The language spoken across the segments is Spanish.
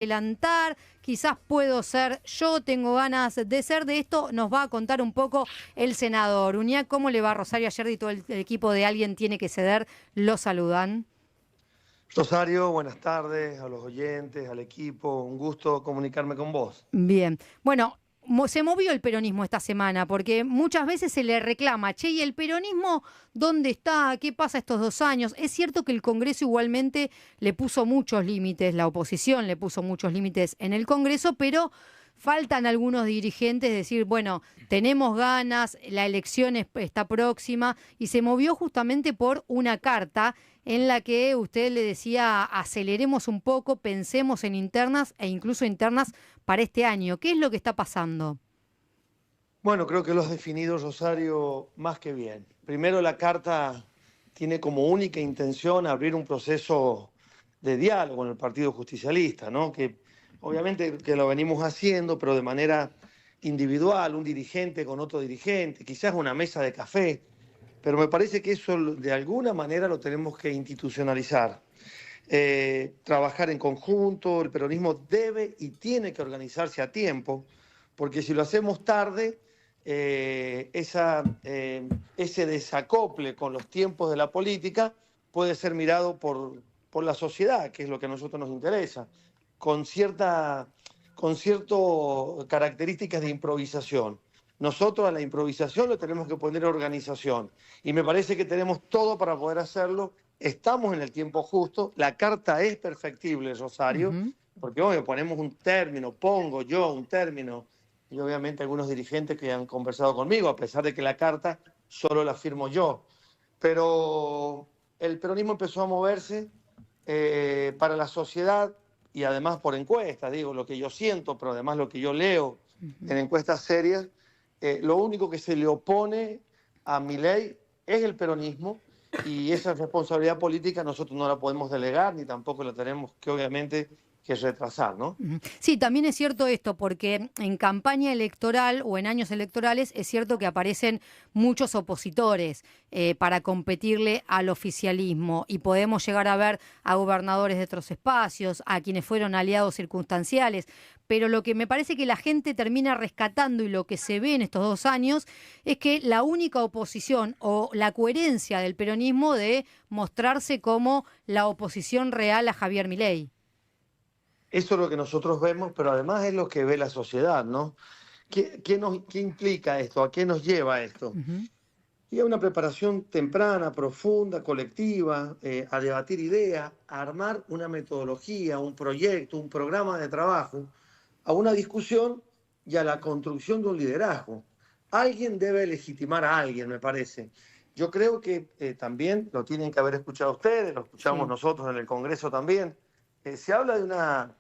adelantar, quizás puedo ser yo, tengo ganas de ser de esto, nos va a contar un poco el senador. Uñac, ¿cómo le va Rosario ayer y todo el equipo de Alguien Tiene que Ceder? Lo saludan. Rosario, buenas tardes a los oyentes, al equipo, un gusto comunicarme con vos. Bien, bueno, se movió el peronismo esta semana porque muchas veces se le reclama, che, ¿y el peronismo dónde está? ¿Qué pasa estos 2 años? Es cierto que el Congreso igualmente le puso muchos límites, la oposición le puso muchos límites en el Congreso, pero faltan algunos dirigentes decir, bueno, tenemos ganas, la elección está próxima y se movió justamente por una carta en la que usted le decía aceleremos un poco, pensemos en internas e incluso internas para este año. ¿Qué es lo que está pasando? Bueno, creo que lo has definido, Rosario, más que bien. Primero, la carta tiene como única intención abrir un proceso de diálogo en el Partido Justicialista, ¿no? Que obviamente que lo venimos haciendo, pero de manera individual, un dirigente con otro dirigente, quizás una mesa de café, pero me parece que eso de alguna manera lo tenemos que institucionalizar. Trabajar en conjunto, el peronismo debe y tiene que organizarse a tiempo, porque si lo hacemos tarde, ese desacople con los tiempos de la política puede ser mirado por la sociedad, que es lo que a nosotros nos interesa, con ciertas características de improvisación. Nosotros a la improvisación le tenemos que poner organización y me parece que tenemos todo para poder hacerlo. Estamos en el tiempo justo, la carta es perfectible, Rosario, Ujú. porque obvio, ponemos un término, pongo yo un término, y obviamente algunos dirigentes que han conversado conmigo, a pesar de que la carta solo la firmo yo. Pero el peronismo empezó a moverse para la sociedad y además por encuestas, digo, lo que yo siento, pero además lo que yo leo Ujú. en encuestas serias, lo único que se le opone a Milei es el peronismo y esa responsabilidad política nosotros no la podemos delegar ni tampoco la tenemos que obviamente que retrasar, ¿no? Ujú. Sí, también es cierto esto, porque en campaña electoral o en años electorales es cierto que aparecen muchos opositores para competirle al oficialismo y podemos llegar a ver a gobernadores de otros espacios, a quienes fueron aliados circunstanciales, pero lo que me parece que la gente termina rescatando y lo que se ve en estos 2 años es que la única oposición o la coherencia del peronismo de mostrarse como la oposición real a Javier Milei. Eso es lo que nosotros vemos, pero además es lo que ve la sociedad, ¿no? ¿Qué implica esto? ¿A qué nos lleva esto? Ujú. Y a una preparación temprana, profunda, colectiva, a debatir ideas, a armar una metodología, un proyecto, un programa de trabajo, a una discusión y a la construcción de un liderazgo. Alguien debe legitimar a alguien, me parece. Yo creo que también lo tienen que haber escuchado ustedes, lo escuchamos Sí. nosotros en el Congreso también. Se habla de una,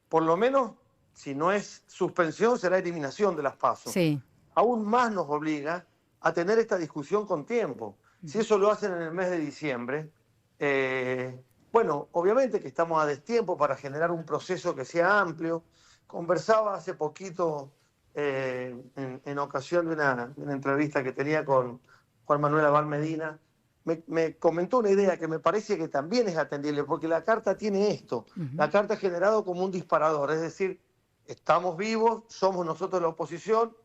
por lo menos, si no es suspensión, será eliminación de las PASO. Sí. Aún más nos obliga a tener esta discusión con tiempo. Si Ujú. eso lo hacen en el mes de diciembre, bueno, obviamente que estamos a destiempo para generar un proceso que sea amplio. Conversaba hace poquito, en ocasión de una entrevista que tenía con Juan Manuel Abal Medina, me comentó una idea que me parece que también es atendible, porque la carta tiene esto. Ujú. La carta ha generado como un disparador, es decir, estamos vivos, somos nosotros la oposición,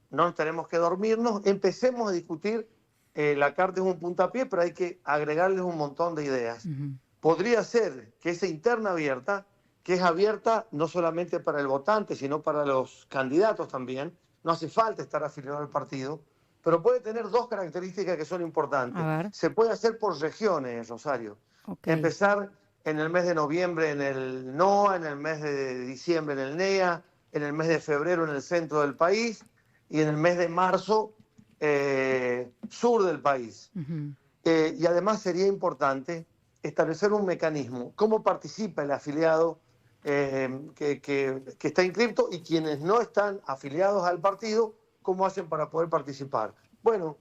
no tenemos que dormirnos, empecemos a discutir. La carta es un puntapié, pero hay que agregarles un montón de ideas. Ujú. Podría ser que esa interna abierta, que es abierta no solamente para el votante, sino para los candidatos también, no hace falta estar afiliado al partido, pero puede tener dos características que son A importantes. ver, Se puede hacer por regiones, Rosario. ok. Empezar en el mes de noviembre en el NOA, en el mes de diciembre en el NEA, en el mes de febrero en el centro del país y en el mes de marzo sur del país. Ujú. Y además sería importante establecer un mecanismo, cómo participa el afiliado que está inscrito y quienes no están afiliados al partido, cómo hacen para poder participar. Bueno,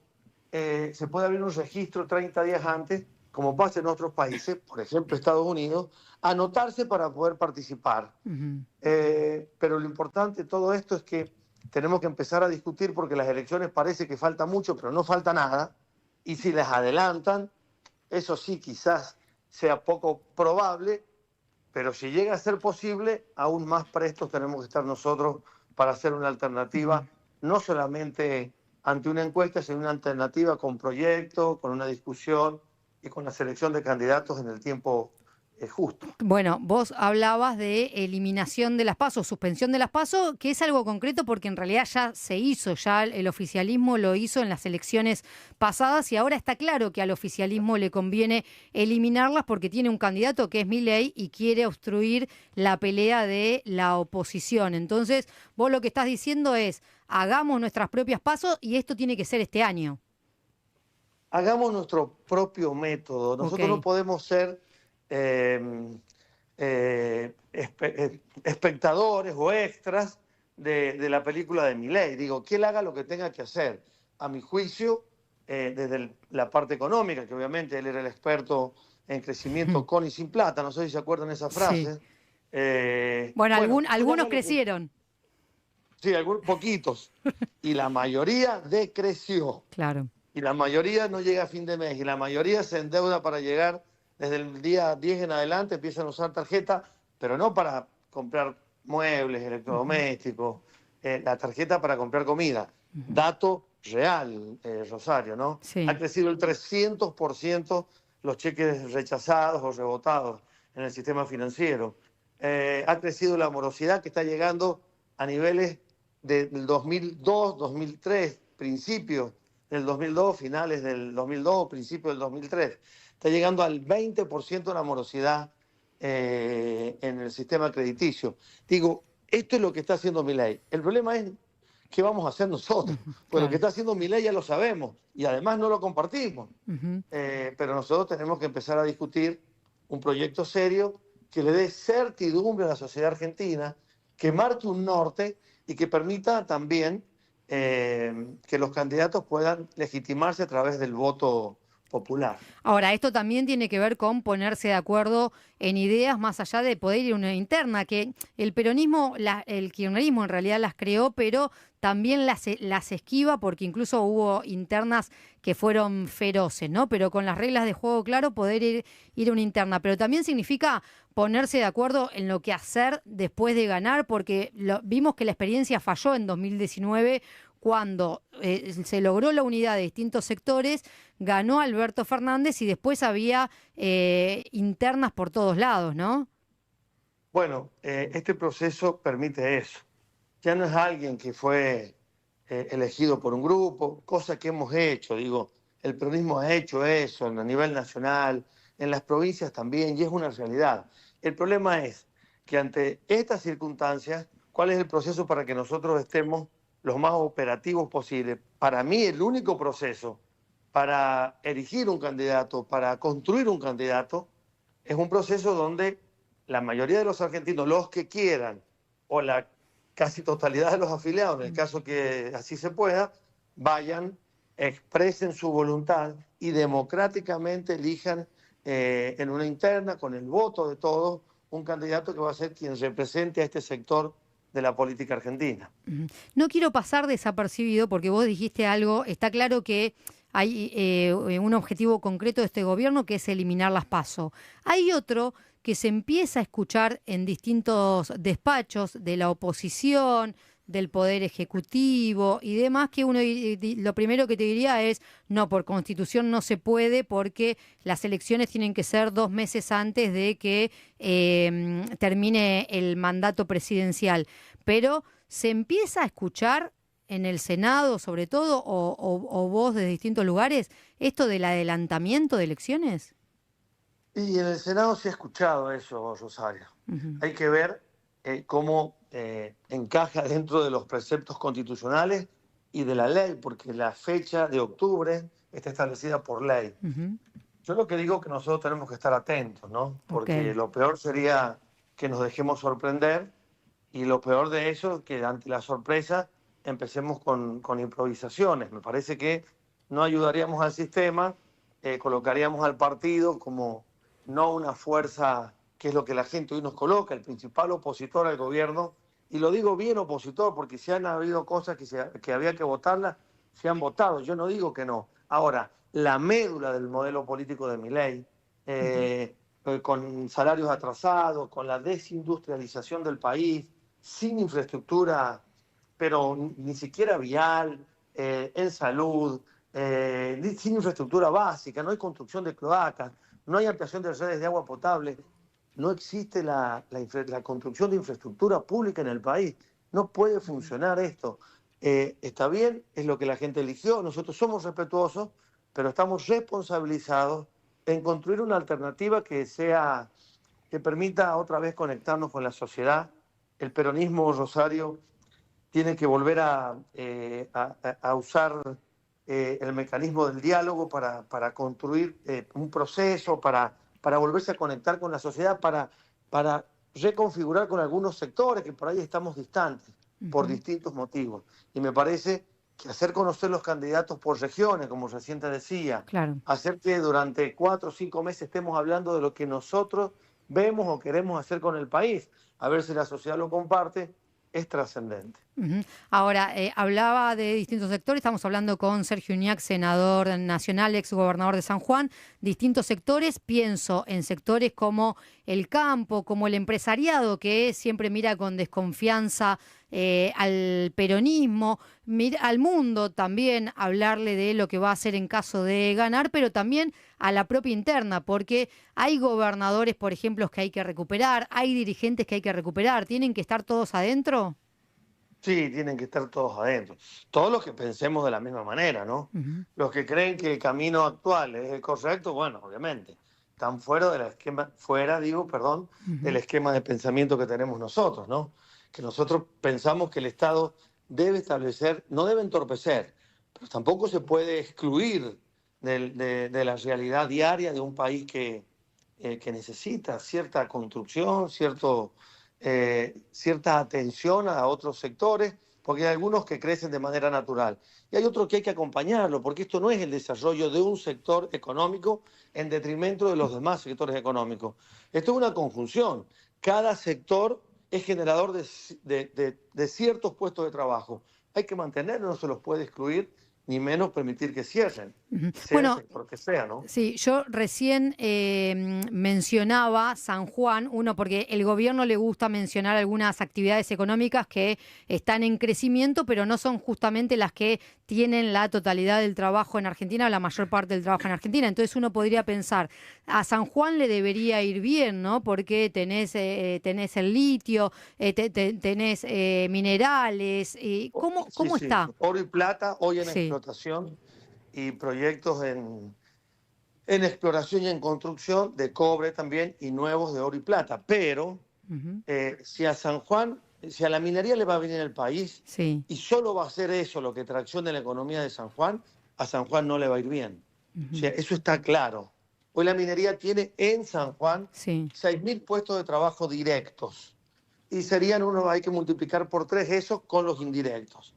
se puede abrir un registro 30 días antes, como pasa en otros países, por ejemplo Estados Unidos, anotarse para poder participar. Ujú. Pero lo importante de todo esto es que tenemos que empezar a discutir porque las elecciones parece que falta mucho, pero no falta nada. Y si las adelantan, eso sí quizás sea poco probable, pero si llega a ser posible, aún más prestos tenemos que estar nosotros para hacer una alternativa, no solamente ante una encuesta, sino una alternativa con proyectos, con una discusión y con la selección de candidatos en el tiempo justo. Bueno, vos hablabas de eliminación de las PASO, suspensión de las PASO, que es algo concreto porque en realidad ya se hizo, ya el oficialismo lo hizo en las elecciones pasadas y ahora está claro que al oficialismo le conviene eliminarlas porque tiene un candidato que es Milei y quiere obstruir la pelea de la oposición. Entonces, vos lo que estás diciendo es, hagamos nuestras propias PASO y esto tiene que ser este año. Hagamos nuestro propio método. Nosotros no podemos ser espectadores o extras de la película de Milei. Digo, que él haga lo que tenga que hacer. A mi juicio, desde la parte económica, que obviamente él era el experto en crecimiento con y sin plata, no sé si se acuerdan esa frase. Sí. Bueno, algunos crecieron. Sí, poquitos. Y la mayoría decreció. Claro. Y la mayoría no llega a fin de mes. Y la mayoría se endeuda para llegar desde el día 10 en adelante, empiezan a usar tarjeta, pero no para comprar muebles, electrodomésticos, la tarjeta para comprar comida. Dato real, Rosario, ¿no? Sí. Ha crecido el 300% los cheques rechazados o rebotados en el sistema financiero. Ha crecido la morosidad que está llegando a niveles del 2002, 2003, principios del 2002, finales del 2002, principios del 2003. Está llegando al 20% de la morosidad en el sistema crediticio. Digo, esto es lo que está haciendo Milei. El problema es qué vamos a hacer nosotros. Pues lo que está haciendo Milei ya lo sabemos y además no lo compartimos. Pero nosotros tenemos que empezar a discutir un proyecto serio que le dé certidumbre a la sociedad argentina, que marque un norte y que permita también que los candidatos puedan legitimarse a través del voto popular. Ahora, esto también tiene que ver con ponerse de acuerdo en ideas más allá de poder ir a una interna, que el peronismo, el kirchnerismo en realidad las creó, pero también las esquiva porque incluso hubo internas que fueron feroces, ¿no? Pero con las reglas de juego claro, poder ir a una interna. Pero también significa ponerse de acuerdo en lo que hacer después de ganar, porque vimos que la experiencia falló en 2019 cuando se logró la unidad de distintos sectores, ganó Alberto Fernández y después había internas por todos lados, ¿no? Bueno, este proceso permite eso. Ya no es alguien que fue elegido por un grupo, cosa que hemos hecho, digo, el peronismo ha hecho eso a nivel nacional, en las provincias también, y es una realidad. El problema es que ante estas circunstancias, ¿cuál es el proceso para que nosotros estemos los más operativos posibles? Para mí, el único proceso para erigir un candidato, para construir un candidato, es un proceso donde la mayoría de los argentinos, los que quieran, o la casi totalidad de los afiliados, en el caso que así se pueda, vayan, expresen su voluntad y democráticamente elijan en una interna, con el voto de todos, un candidato que va a ser quien represente a este sector de la política argentina. No quiero pasar desapercibido porque vos dijiste algo, está claro que hay un objetivo concreto de este gobierno que es eliminar las PASO. Hay otro que se empieza a escuchar en distintos despachos de la oposición, del Poder Ejecutivo y demás, que uno lo primero que te diría es, no, por Constitución no se puede porque las elecciones tienen que ser 2 meses antes de que termine el mandato presidencial. Pero se empieza a escuchar en el Senado, sobre todo, o vos desde distintos lugares, esto del adelantamiento de elecciones. Y en el Senado se ha escuchado eso, Rosario. Hay que ver cómo encaja dentro de los preceptos constitucionales y de la ley, porque la fecha de octubre está establecida por ley. Yo lo que digo es que nosotros tenemos que estar atentos, ¿no? Porque lo peor sería que nos dejemos sorprender y lo peor de eso es que ante la sorpresa empecemos con improvisaciones. Me parece que no ayudaríamos al sistema, colocaríamos al partido como no una fuerza que es lo que la gente hoy nos coloca, el principal opositor al gobierno, y lo digo bien opositor, porque si han habido cosas que había que votarlas, se han votado, yo no digo que no. Ahora, la médula del modelo político de Milei, con salarios atrasados, con la desindustrialización del país, sin infraestructura, pero ni siquiera vial, en salud, sin infraestructura básica, no hay construcción de cloacas, no hay ampliación de redes de agua potable, no existe la construcción de infraestructura pública en el país. No puede funcionar esto. Está bien, es lo que la gente eligió, nosotros somos respetuosos, pero estamos responsabilizados en construir una alternativa que permita otra vez conectarnos con la sociedad. El peronismo, Rosario, tiene que volver a usar el mecanismo del diálogo para construir un proceso, para volverse a conectar con la sociedad, para reconfigurar con algunos sectores que por ahí estamos distantes por distintos motivos. Y me parece que hacer conocer los candidatos por regiones, como recién te decía, Claro. hacer que durante 4 o 5 meses estemos hablando de lo que nosotros vemos o queremos hacer con el país, a ver si la sociedad lo comparte, es trascendente. Ahora, hablaba de distintos sectores, estamos hablando con Sergio Uñac, senador nacional, ex gobernador de San Juan, distintos sectores, pienso en sectores como el campo, como el empresariado, que siempre mira con desconfianza al peronismo, mira al mundo también, hablarle de lo que va a hacer en caso de ganar, pero también a la propia interna, porque hay gobernadores, por ejemplo, que hay que recuperar, hay dirigentes que hay que recuperar, ¿tienen que estar todos adentro? Sí, tienen que estar todos adentro. Todos los que pensemos de la misma manera, ¿no? Los que creen que el camino actual es el correcto, bueno, obviamente, están fuera del esquema, del esquema de pensamiento que tenemos nosotros, ¿no? Que nosotros pensamos que el Estado debe establecer, no debe entorpecer, pero tampoco se puede excluir de la realidad diaria de un país que necesita cierta construcción, cierta atención a otros sectores, porque hay algunos que crecen de manera natural y hay otros que hay que acompañarlo, porque esto no es el desarrollo de un sector económico en detrimento de los demás sectores económicos. Esto es una conjunción. Cada sector es generador de ciertos puestos de trabajo. Hay que mantenerlos, no se los puede excluir, ni menos permitir que cierren, sea el Bueno, sector que sea, ¿no? sí, yo recién mencionaba San Juan, uno porque el gobierno le gusta mencionar algunas actividades económicas que están en crecimiento, pero no son justamente las que tienen la totalidad del trabajo en Argentina o la mayor parte del trabajo en Argentina. Entonces uno podría pensar, a San Juan le debería ir bien, ¿no? Porque tenés el litio, tenés minerales. ¿Cómo, Sí, cómo sí. está? Oro y plata hoy en Sí. explotación y proyectos en exploración y en construcción de cobre también y nuevos de oro y plata. Pero Ujú. si a San Juan, si a la minería le va bien en el país Sí. y solo va a ser eso lo que traccione la economía de San Juan, a San Juan no le va a ir bien. O Ujú. sea, eso está claro. Hoy la minería tiene en San Juan Sí. 6.000 puestos de trabajo directos y hay que multiplicar por 3 eso con los indirectos.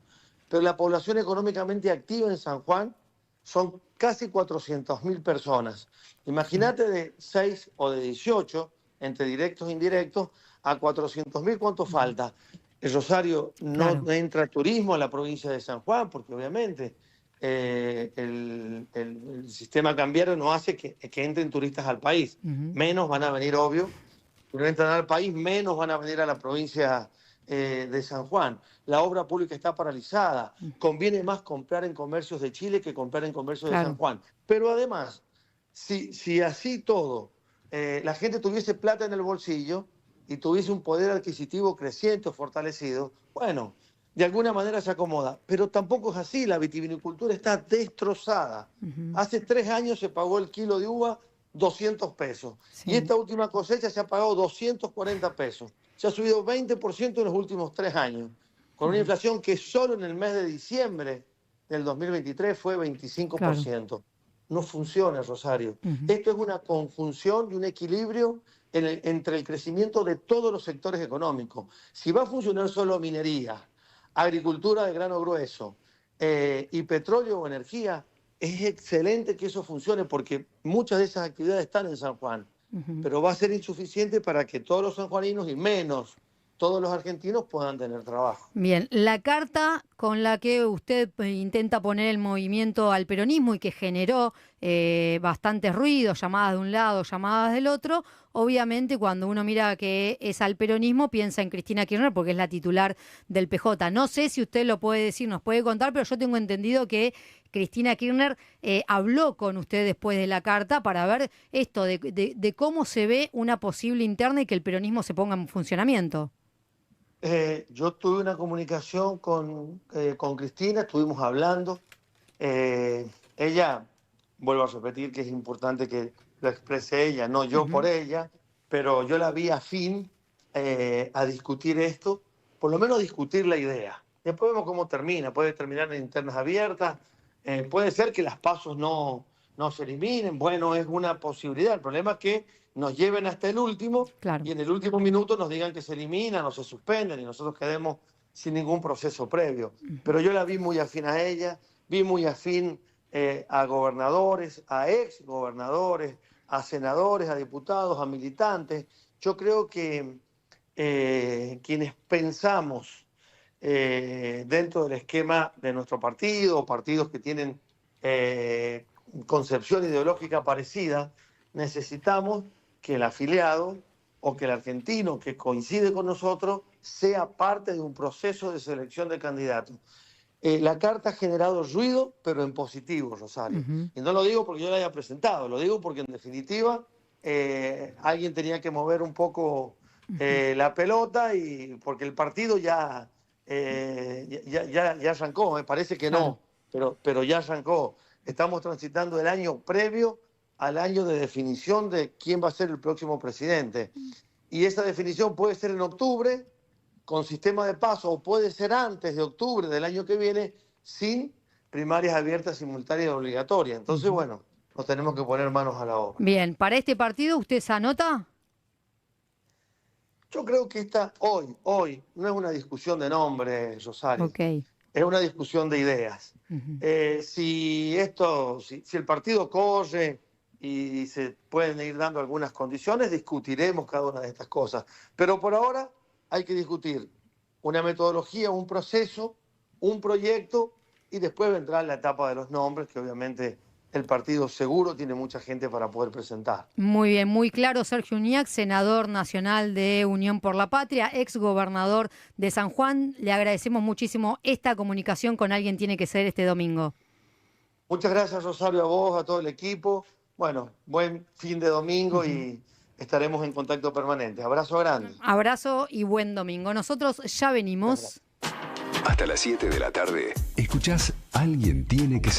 Pero la población económicamente activa en San Juan son casi 400.000 personas. Imagínate de 6 o de 18, entre directos e indirectos, a 400.000, ¿cuánto falta? El Rosario no Claro. entra turismo a la provincia de San Juan, porque obviamente el sistema cambiario no hace que entren turistas al país. Ujú. Menos van a venir, obvio, si no entran al país, menos van a venir a la provincia de San Juan. La obra pública está paralizada. Conviene más comprar en comercios de Chile que comprar en comercios de San Claro. Juan. Pero además, si así todo, la gente tuviese plata en el bolsillo y tuviese un poder adquisitivo creciente o fortalecido, bueno, de alguna manera se acomoda. Pero tampoco es así. La vitivinicultura está destrozada. Ujú. Hace 3 años se pagó el kilo de uva 200 pesos. Y Sí. esta última cosecha se ha pagado 240 pesos. Se ha subido 20% en los últimos 3 años, con una Ujú. inflación que solo en el mes de diciembre del 2023 fue Claro. 25%. No funciona, Rosario. Ujú. Esto es una conjunción y un equilibrio entre el crecimiento de todos los sectores económicos. Si va a funcionar solo minería, agricultura de grano grueso y petróleo o energía, es excelente que eso funcione porque muchas de esas actividades están en San Juan, Ujú. pero va a ser insuficiente para que todos los sanjuaninos y menos todos los argentinos puedan tener trabajo. Bien, la carta con la que usted intenta poner el movimiento al peronismo y que generó bastantes ruidos, llamadas de un lado, llamadas del otro. Obviamente, cuando uno mira que es al peronismo, piensa en Cristina Kirchner porque es la titular del PJ. No sé si usted lo puede decir, nos puede contar, pero yo tengo entendido que Cristina Kirchner habló con usted después de la carta para ver esto de cómo se ve una posible interna y que el peronismo se ponga en funcionamiento. Yo tuve una comunicación con Cristina, estuvimos hablando. Ella, vuelvo a repetir que es importante que lo exprese ella, no yo por ella, pero yo la vi afín a discutir esto, por lo menos discutir la idea. Después vemos cómo termina, puede terminar en internas abiertas, puede ser que las pasos no se eliminen, bueno, es una posibilidad. El problema es que nos lleven hasta el último, claro, y en el último minuto nos digan que se eliminan o se suspenden y nosotros quedemos sin ningún proceso previo. Pero yo la vi muy afín a ella, vi muy afín a gobernadores, a ex gobernadores, a senadores, a diputados, a militantes. Yo creo que quienes pensamos dentro del esquema de nuestro partido, partidos que tienen concepción ideológica parecida, necesitamos que el afiliado o que el argentino que coincide con nosotros sea parte de un proceso de selección de candidatos. La carta ha generado ruido, pero en positivo, Rosario. Y no lo digo porque yo la haya presentado, lo digo porque en definitiva alguien tenía que mover un poco la pelota, y porque el partido ya arrancó, me parece que no, pero ya arrancó. Estamos transitando el año previo al año de definición de quién va a ser el próximo presidente. Y esa definición puede ser en octubre, con sistema de paso, o puede ser antes de octubre del año que viene, sin primarias abiertas, simultáneas y obligatorias. Entonces, bueno, nos tenemos que poner manos a la obra. Bien, ¿para este partido usted se anota? Yo creo que hoy, no es una discusión de nombres, Rosario. Okay. Es una discusión de ideas. Si el partido corre y se pueden ir dando algunas condiciones, discutiremos cada una de estas cosas. Pero por ahora hay que discutir una metodología, un proceso, un proyecto, y después vendrá la etapa de los nombres, que obviamente el partido seguro tiene mucha gente para poder presentar. Muy bien, muy claro. Sergio Uñac, senador nacional de Unión por la Patria, ex gobernador de San Juan. Le agradecemos muchísimo esta comunicación con Alguien Tiene que Ser este domingo. Muchas gracias, Rosario, a vos, a todo el equipo. Bueno, buen fin de domingo y estaremos en contacto permanente. Abrazo grande. Abrazo y buen domingo. Nosotros ya venimos. Hasta las 7 de la tarde. Escuchás Alguien Tiene que Ser.